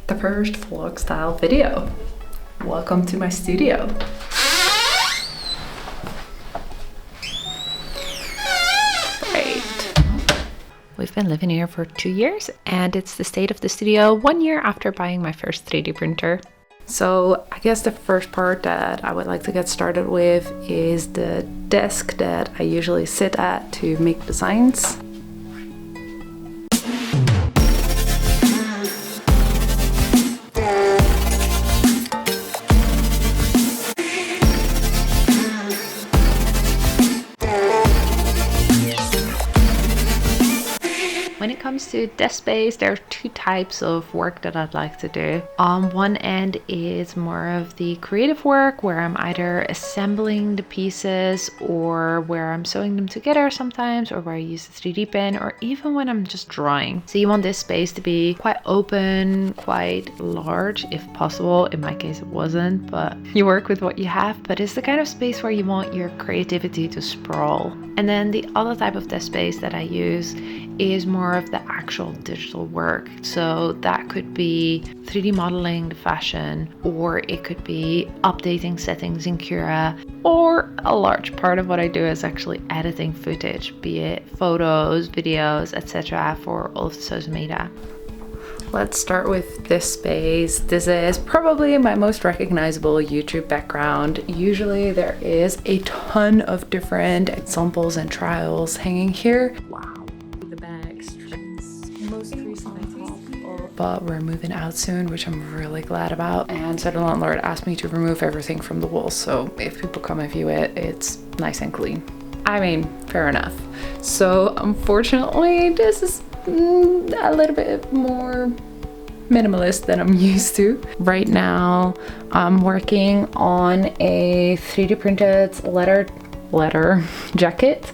the first vlog style video. Welcome to my studio. We've been living here for 2 years and it's the state of the studio 1 year after buying my first 3D printer. So I guess the first part that I would like to get started with is the desk that I usually sit at to make designs. When it comes to desk space, there are two types of work that I'd like to do. On one end is more of the creative work where I'm either assembling the pieces or where I'm sewing them together sometimes, or where I use the 3D pen, or even when I'm just drawing. So you want this space to be quite open, quite large if possible. In my case it wasn't, but you work with what you have. But it's the kind of space where you want your creativity to sprawl. And then the other type of desk space that I use is more of the actual digital work. So that could be 3D modeling the fashion, or it could be updating settings in Cura, or a large part of what I do is actually editing footage, be it photos, videos, etc. for all of the social media. Let's start with this space. This is probably my most recognizable YouTube background. Usually there is a ton of different examples and trials hanging here. Wow. But we're moving out soon, which I'm really glad about. And so the landlord asked me to remove everything from the walls, so if people come and view it, it's nice and clean. I mean, fair enough. So unfortunately, this is a little bit more minimalist than I'm used to. Right now, I'm working on a 3D printed leather jacket.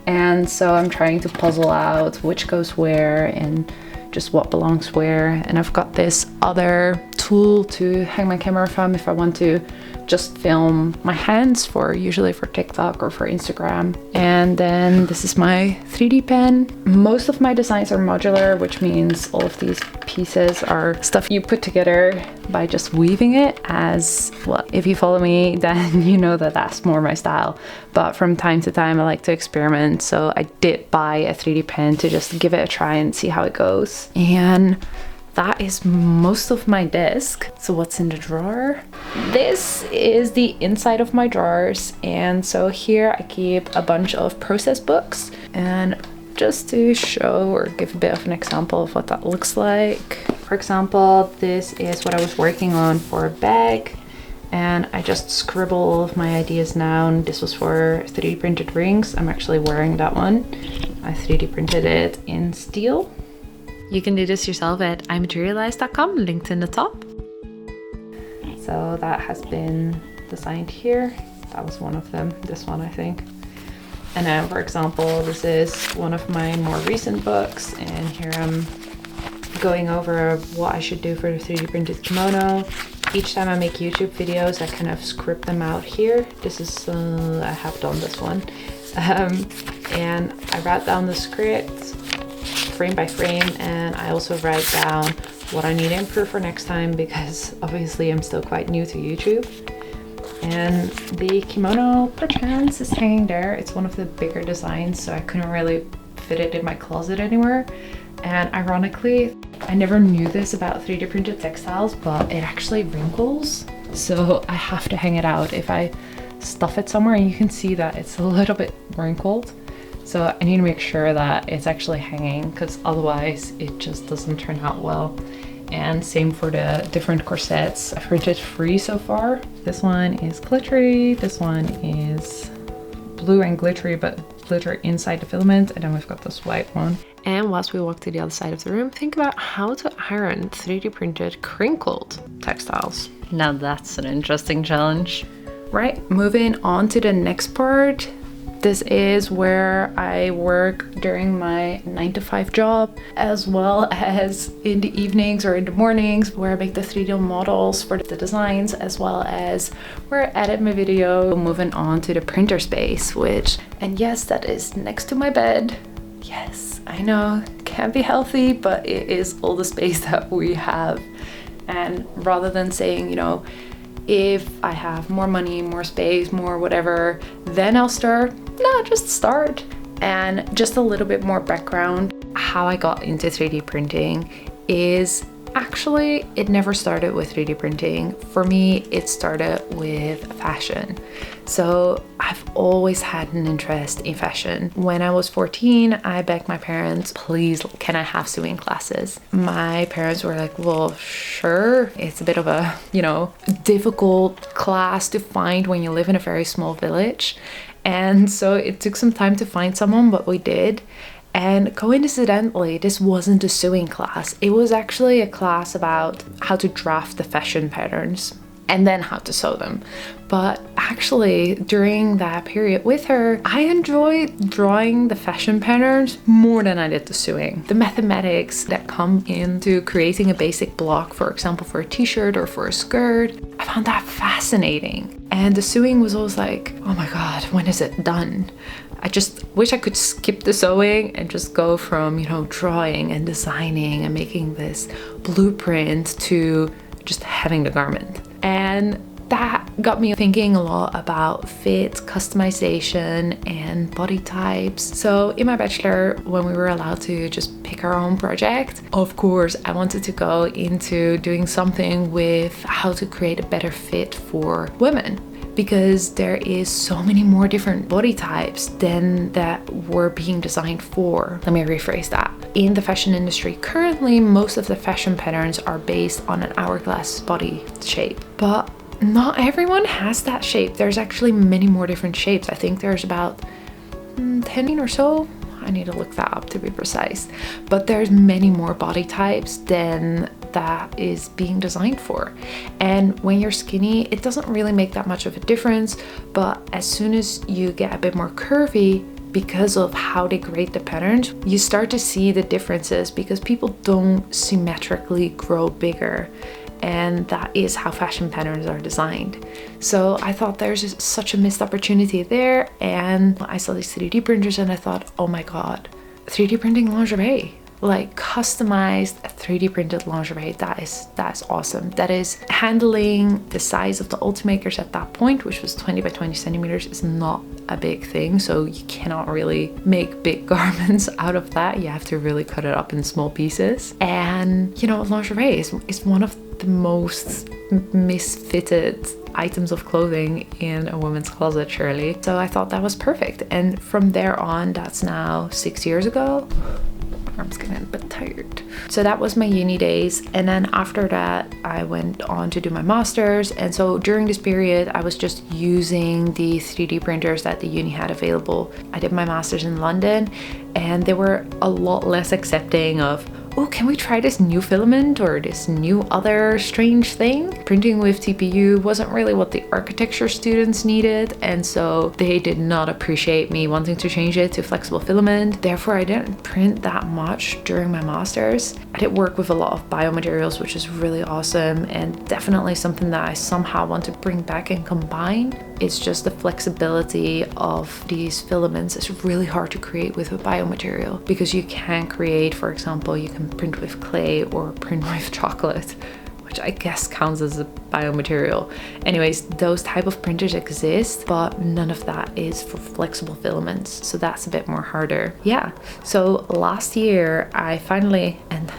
And so I'm trying to puzzle out which goes where and just what belongs where. And I've got this other tool to hang my camera from if I want to just film my hands, usually for TikTok or for Instagram. And then this is my 3D pen. Most of my designs are modular, which means all of these pieces are stuff you put together by just weaving it. As well, if you follow me, then you know that that's more my style. But from time to time I like to experiment, so I did buy a 3D pen to just give it a try and see how it goes. And that is most of my desk. So what's in the drawer? This is the inside of my drawers. And so here I keep a bunch of process books. And just to show or give a bit of an example of what that looks like. For example, this is what I was working on for a bag. And I just scribble all of my ideas down. This was for 3D printed rings. I'm actually wearing that one. I 3D printed it in steel. You can do this yourself at imaterialize.com, linked in the top. So that has been designed here. That was one of them, this one I think. And then for example, this is one of my more recent books, and here I'm going over what I should do for the 3D printed kimono. Each time I make YouTube videos, I kind of script them out here. This is, I have done this one. And I write down the script frame by frame, and I also write down what I need to improve for next time, because obviously I'm still quite new to YouTube. And the kimono perchance is hanging there. It's one of the bigger designs, so I couldn't really fit it in my closet anywhere. And ironically, I never knew this about 3D printed textiles, but it actually wrinkles, so I have to hang it out if I stuff it somewhere. And you can see that it's a little bit wrinkled. So I need to make sure that it's actually hanging, because otherwise it just doesn't turn out well. And same for the different corsets. I've printed 3 so far. This one is glittery, this one is blue and glittery, but glitter inside the filament, and then we've got this white one. And whilst we walk to the other side of the room, think about how to iron 3D printed crinkled textiles. Now that's an interesting challenge. Right, moving on to the next part. This is where I work during my 9-to-5 job, as well as in the evenings or in the mornings where I make the 3D models for the designs, as well as where I edit my video. Moving on to the printer space, and yes, that is next to my bed. Yes, I know, it can't be healthy, but it is all the space that we have. And rather than saying, you know, if I have more money, more space, more whatever, then I'll start. No, just start. And just a little bit more background. How I got into 3D printing is actually, it never started with 3D printing. For me, it started with fashion. So I've always had an interest in fashion. When I was 14, I begged my parents, please, can I have sewing classes? My parents were like, well, sure. It's a bit of a, you know, difficult class to find when you live in a very small village. And so it took some time to find someone, but we did. And coincidentally, this wasn't a sewing class. It was actually a class about how to draft the fashion patterns and then how to sew them. But actually, during that period with her, I enjoyed drawing the fashion patterns more than I did the sewing. The mathematics that come into creating a basic block, for example, for a t-shirt or for a skirt, I found that fascinating. And the sewing was always like, oh my God, when is it done? I just wish I could skip the sewing and just go from, you know, drawing and designing and making this blueprint to just having the garment. And that got me thinking a lot about fit, customization, and body types. So in my bachelor, when we were allowed to just pick our own project, of course, I wanted to go into doing something with how to create a better fit for women, because there is so many more different body types than that were being designed for. Let me rephrase that. In the fashion industry, currently, most of the fashion patterns are based on an hourglass body shape, but not everyone has that shape. There's actually many more different shapes. I think there's about 10 or so. I need to look that up to be precise, but there's many more body types than that is being designed for. And when you're skinny, it doesn't really make that much of a difference, but as soon as you get a bit more curvy, because of how they grade the patterns, you start to see the differences because people don't symmetrically grow bigger. And that is how fashion patterns are designed. So I thought there's such a missed opportunity there. And I saw these 3D printers and I thought, oh my God, 3D printing lingerie. Like customized 3D printed lingerie, that's awesome. That is handling the size of the Ultimakers at that point, which was 20 by 20 centimeters, is not a big thing. So you cannot really make big garments out of that. You have to really cut it up in small pieces. And you know, lingerie is one of the most misfitted items of clothing in a woman's closet, surely. So I thought that was perfect. And from there on, that's now 6 years ago. Arm's getting a bit tired. So that was my uni days. And then after that, I went on to do my master's. And so during this period, I was just using the 3D printers that the uni had available. I did my master's in London and they were a lot less accepting of, oh, can we try this new filament or this new other strange thing? Printing with TPU wasn't really what the architecture students needed, and so they did not appreciate me wanting to change it to flexible filament. Therefore, I didn't print that much during my master's. I did work with a lot of biomaterials, which is really awesome and definitely something that I somehow want to bring back and combine. It's just the flexibility of these filaments is really hard to create with a biomaterial because you can create, for example, you can print with clay or print with chocolate, which I guess counts as a biomaterial. Anyways, those type of printers exist, but none of that is for flexible filaments. So that's a bit more harder. Yeah, so last year I finally, and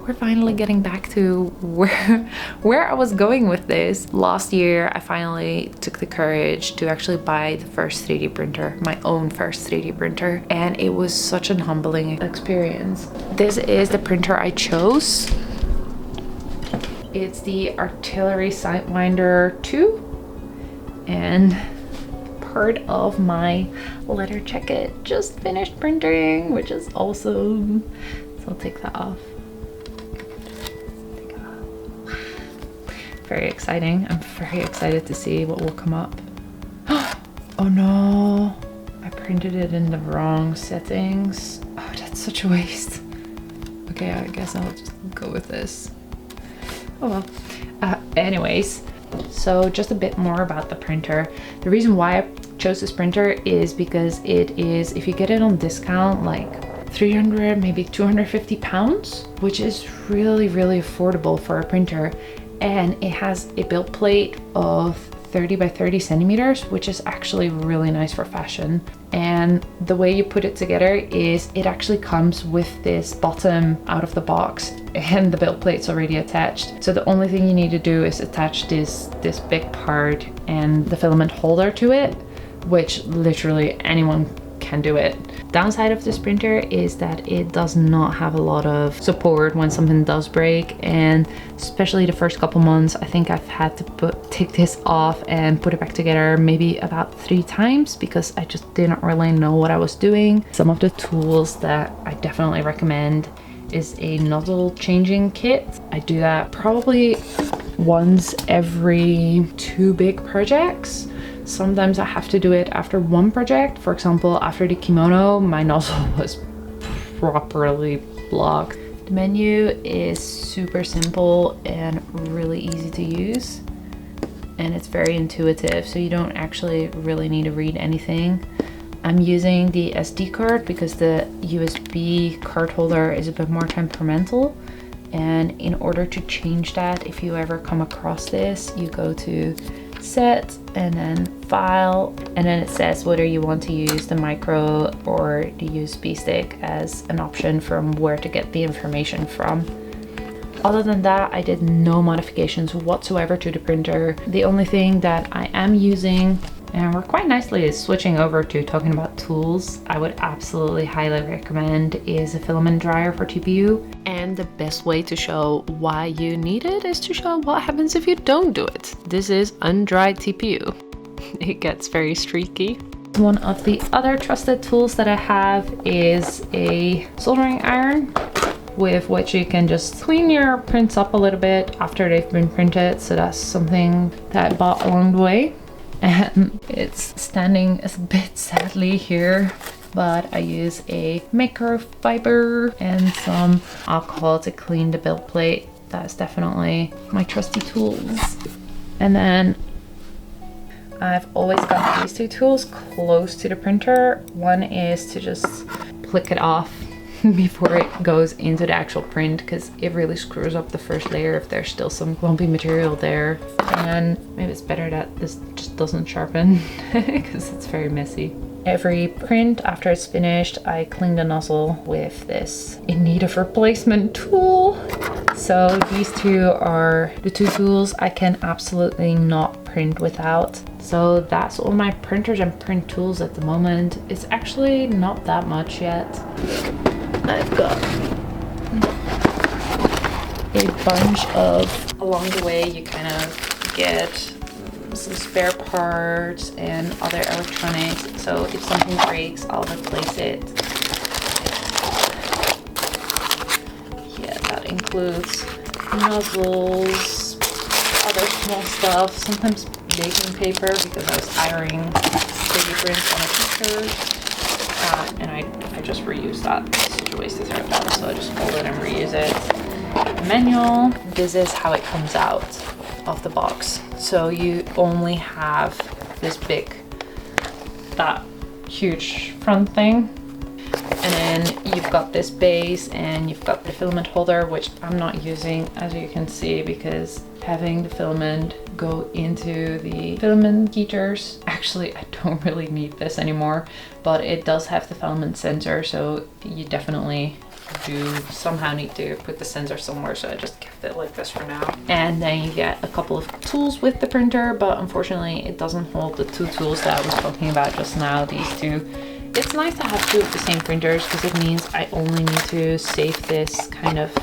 we're finally getting back to where I was going with this. Last year, I finally took the courage to actually buy the first 3D printer, my own first 3D printer. And it was such an humbling experience. This is the printer I chose. It's the Artillery Sidewinder 2. And part of my letter jacket just finished printing, which is awesome. So I'll take that off. Very exciting. I'm very excited to see what will come up. Oh no, I printed it in the wrong settings. Oh, that's such a waste. Okay, I guess I'll just go with this. Oh well. Anyways, so just a bit more about the printer. The reason why I chose this printer is because it is, if you get it on discount, like 300, maybe 250 pounds, which is really, really affordable for a printer. And it has a build plate of 30 by 30 centimeters, which is actually really nice for fashion. And the way you put it together is it actually comes with this bottom out of the box and the build plate's already attached. So the only thing you need to do is attach this big part and the filament holder to it, which literally anyone can do it. Downside of this printer is that it does not have a lot of support when something does break, and especially the first couple months I think I've had to take this off and put it back together maybe about 3 times because I just didn't really know what I was doing. Some of the tools that I definitely recommend is a nozzle changing kit. I do that probably once every 2 big projects. Sometimes I have to do it after 1 project. For example, after the kimono, my nozzle was properly blocked. The menu is super simple and really easy to use. And it's very intuitive, so you don't actually really need to read anything. I'm using the SD card because the USB card holder is a bit more temperamental. And in order to change that, if you ever come across this, you go to Set and then File, and then it says whether you want to use the micro or the USB stick as an option from where to get the information from. Other than that, I did no modifications whatsoever to the printer. The only thing that I am using, and we're quite nicely switching over to talking about tools, I would absolutely highly recommend is a filament dryer for TPU. And the best way to show why you need it is to show what happens if you don't do it. This is undried TPU. It gets very streaky. One of the other trusted tools that I have is a soldering iron, with which you can just clean your prints up a little bit after they've been printed. So that's something that I bought along the way. And it's standing a bit sadly here, but I use a microfiber and some alcohol to clean the build plate. That's definitely my trusty tools. And then I've always got these 2 tools close to the printer. One is to just flick it off before it goes into the actual print, because it really screws up the first layer if there's still some clumpy material there. And maybe it's better that this just doesn't sharpen because it's very messy. Every print after it's finished, I clean the nozzle with this in need of replacement tool. So these 2 are the 2 tools I can absolutely not print without. So that's all my printers and print tools at the moment. It's actually not that much yet. I've got a bunch of, along the way you kind of get some spare parts and other electronics, so if something breaks I'll replace it. Yeah, that includes nozzles, other small stuff, sometimes baking paper because I was ironing baby prints on a t-shirt. And I just reuse that. It's such a waste to throw it out, so I just fold it and reuse it. The manual, this is how it comes out of the box. So you only have this big, that huge front thing, and then you've got this base and you've got the filament holder, which I'm not using, as you can see, because having the filament go into the filament heaters, actually I don't really need this anymore, but it does have the filament sensor, so you definitely do somehow need to put the sensor somewhere, so I just kept it like this for now. And then you get a couple of tools with the printer, but unfortunately it doesn't hold the 2 tools that I was talking about just now, these 2. It's nice to have 2 of the same printers because it means I only need to save this kind of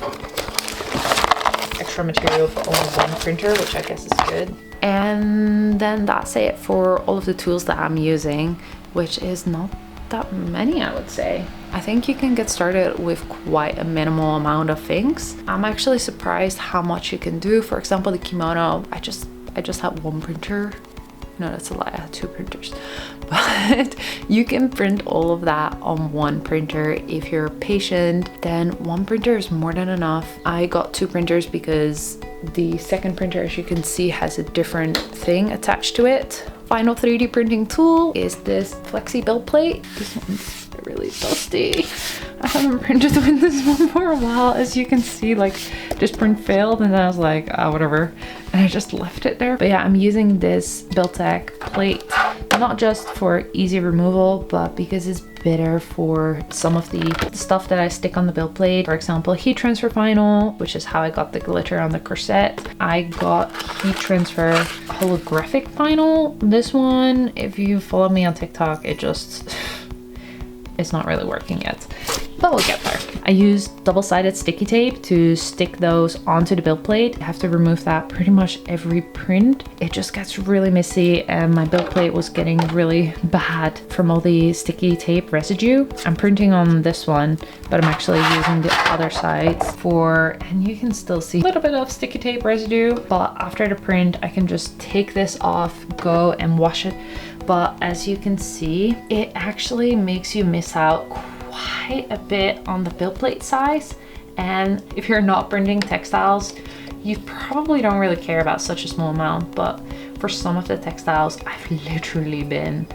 extra material for only 1 printer, which I guess is good. And then that's it for all of the tools that I'm using, which is not that many, I would say. I think you can get started with quite a minimal amount of things. I'm actually surprised how much you can do. For example, the kimono, I just had 1 printer no, that's a lie, I had 2 printers. But you can print all of that on one printer. If you're patient, then one printer is more than enough. I got 2 printers because the second printer, as you can see, has a different thing attached to it. Final 3D printing tool is this flexi build plate. This one's really dusty. I haven't printed with this one for a while. As you can see, like, this print failed and then I was like, ah, whatever. And I just left it there. But yeah, I'm using this Build-Tech plate, not just for easy removal, but because it's better for some of the stuff that I stick on the build plate. For example, heat transfer vinyl, which is how I got the glitter on the corset. I got heat transfer holographic vinyl. This one, if you follow me on TikTok, it's not really working yet, but we'll get there. I used double-sided sticky tape to stick those onto the build plate. I have to remove that pretty much every print. It just gets really messy and my build plate was getting really bad from all the sticky tape residue. I'm printing on this one, but I'm actually using the other sides and you can still see a little bit of sticky tape residue, but after the print, I can just take this off, go and wash it. But as you can see, it actually makes you miss out quite a bit on the build plate size. And if you're not printing textiles, you probably don't really care about such a small amount. But for some of the textiles, I've literally been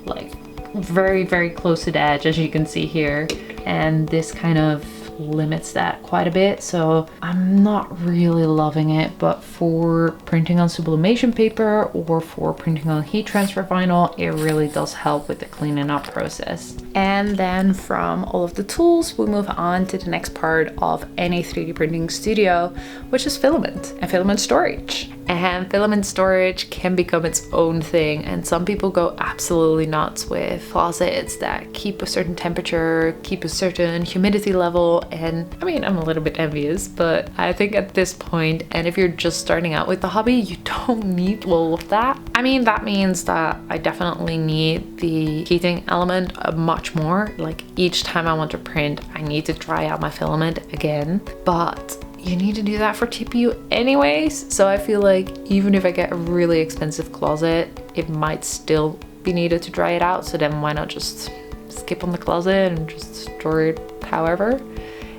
like very, very close to the edge, as you can see here. And this kind of limits that quite a bit, so I'm not really loving it. But for printing on sublimation paper or for printing on heat transfer vinyl, it really does help with the cleaning up process. And then from all of the tools, we move on to the next part of any 3D printing studio, which is filament and filament storage. And filament storage can become its own thing, and some people go absolutely nuts with closets that keep a certain temperature, keep a certain humidity level. And I mean, I'm a little bit envious, but I think at this point, and if you're just starting out with the hobby, you don't need all of that. I mean, that means that I definitely need the heating element much more. Like, each time I want to print, I need to dry out my filament again, but you need to do that for TPU anyways. So I feel like even if I get a really expensive closet, it might still be needed to dry it out. So then why not just skip on the closet and just store it however.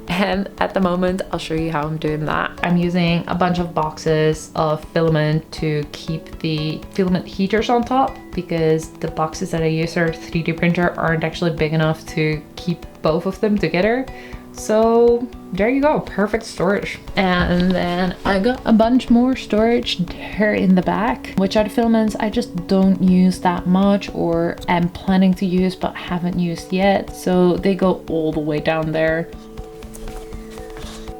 And at the moment, I'll show you how I'm doing that. I'm using a bunch of boxes of filament to keep the filament heaters on top, because the boxes that I use for 3D printer aren't actually big enough to keep both of them together. So there you go, perfect storage. And then I got a bunch more storage there in the back, which are the filaments I just don't use that much, or am planning to use but haven't used yet. So they go all the way down there.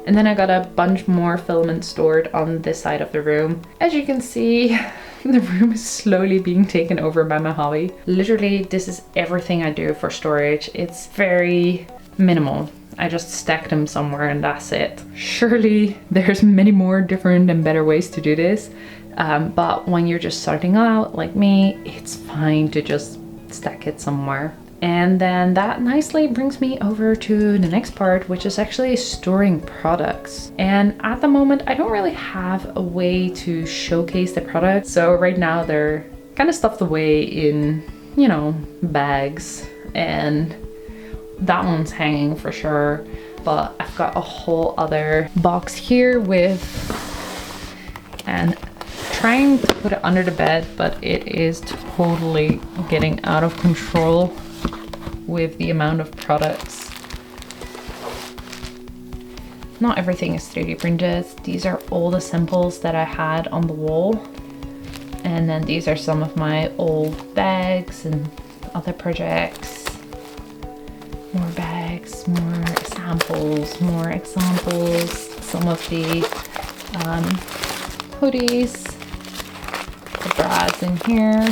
And then I got a bunch more filament stored on this side of the room. As you can see, the room is slowly being taken over by my hobby. Literally, this is everything I do for storage. It's very minimal. I just stack them somewhere and that's it. Surely there's many more different and better ways to do this. But when you're just starting out like me, it's fine to just stack it somewhere. And then that nicely brings me over to the next part, which is actually storing products. And at the moment, I don't really have a way to showcase the products. So right now they're kind of stuffed away in, you know, bags, and that one's hanging for sure. But I've got a whole other box here with, and trying to put it under the bed, but it is totally getting out of control with the amount of products. Not everything is 3D printed. These are all the samples that I had on the wall. And then these are some of my old bags and other projects. More bags, more samples, more examples. Some of the hoodies, the bras in here.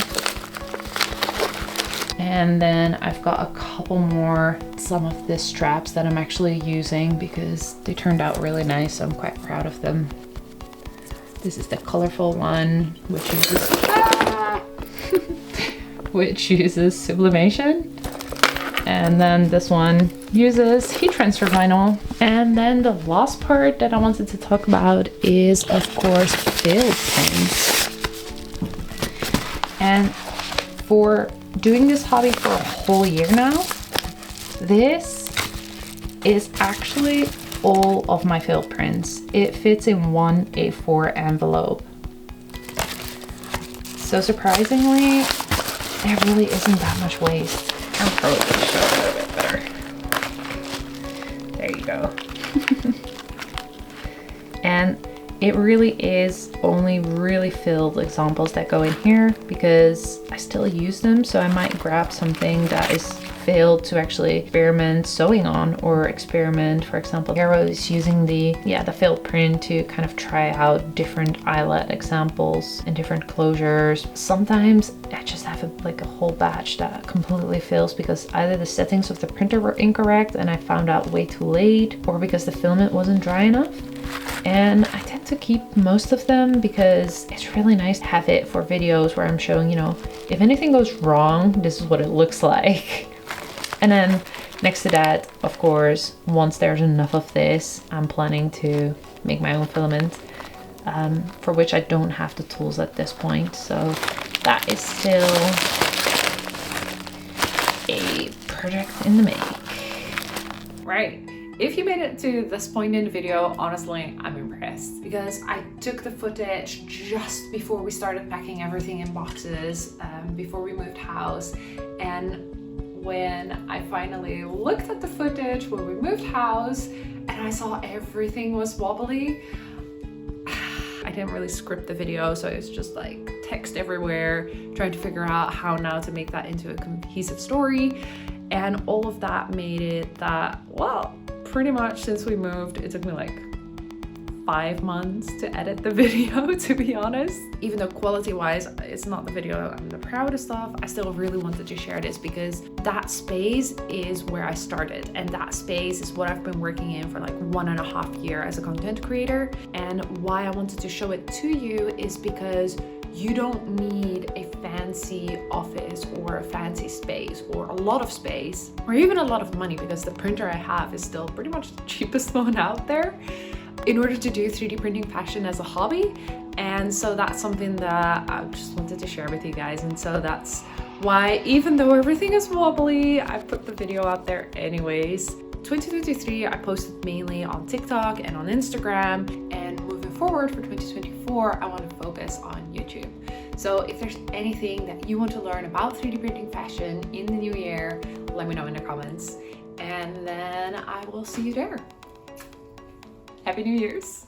And then I've got a couple more, some of the straps that I'm actually using because they turned out really nice, so I'm quite proud of them. This is the colorful one, which uses which uses sublimation. And then this one uses heat transfer vinyl. And then the last part that I wanted to talk about is, of course, build prints. And for doing this hobby for a whole year now, this is actually all of my filled prints. It fits in one A4 envelope. So surprisingly, there really isn't that much waste. I'll probably show it a little bit better. There you go. And it really is only really filled examples that go in here because I still use them. So I might grab something that is filled to actually experiment sewing on, or experiment, for example, here I was using the filled print to kind of try out different eyelet examples and different closures. Sometimes I just have like a whole batch that completely fills because either the settings of the printer were incorrect and I found out way too late, or because the filament wasn't dry enough. And I tend to keep most of them because it's really nice to have it for videos where I'm showing, you know, if anything goes wrong, this is what it looks like. And then next to that, of course, once there's enough of this, I'm planning to make my own filament, for which I don't have the tools at this point. So that is still a project in the make. Right. If you made it to this point in the video, honestly, I'm impressed because I took the footage just before we started packing everything in boxes, before we moved house. And when I finally looked at the footage when we moved house and I saw everything was wobbly, I didn't really script the video, so it's just like text everywhere, trying to figure out how now to make that into a cohesive story. And all of that made it that, well, pretty much since we moved, it took me like 5 months to edit the video, to be honest. Even though quality-wise, it's not the video I'm the proudest of, I still really wanted to share this because that space is where I started. And that space is what I've been working in for like 1.5 years as a content creator. And why I wanted to show it to you is because you don't need a fancy office or a fancy space or a lot of space or even a lot of money, because the printer I have is still pretty much the cheapest one out there, in order to do 3D printing fashion as a hobby. And so that's something that I just wanted to share with you guys. And so that's why, even though everything is wobbly, I put the video out there anyways. 2023, I posted mainly on TikTok and on Instagram, and moving forward for 2024, I want to focus on YouTube. So if there's anything that you want to learn about 3D printing fashion in the new year, let me know in the comments, and then I will see you there. Happy New Year's!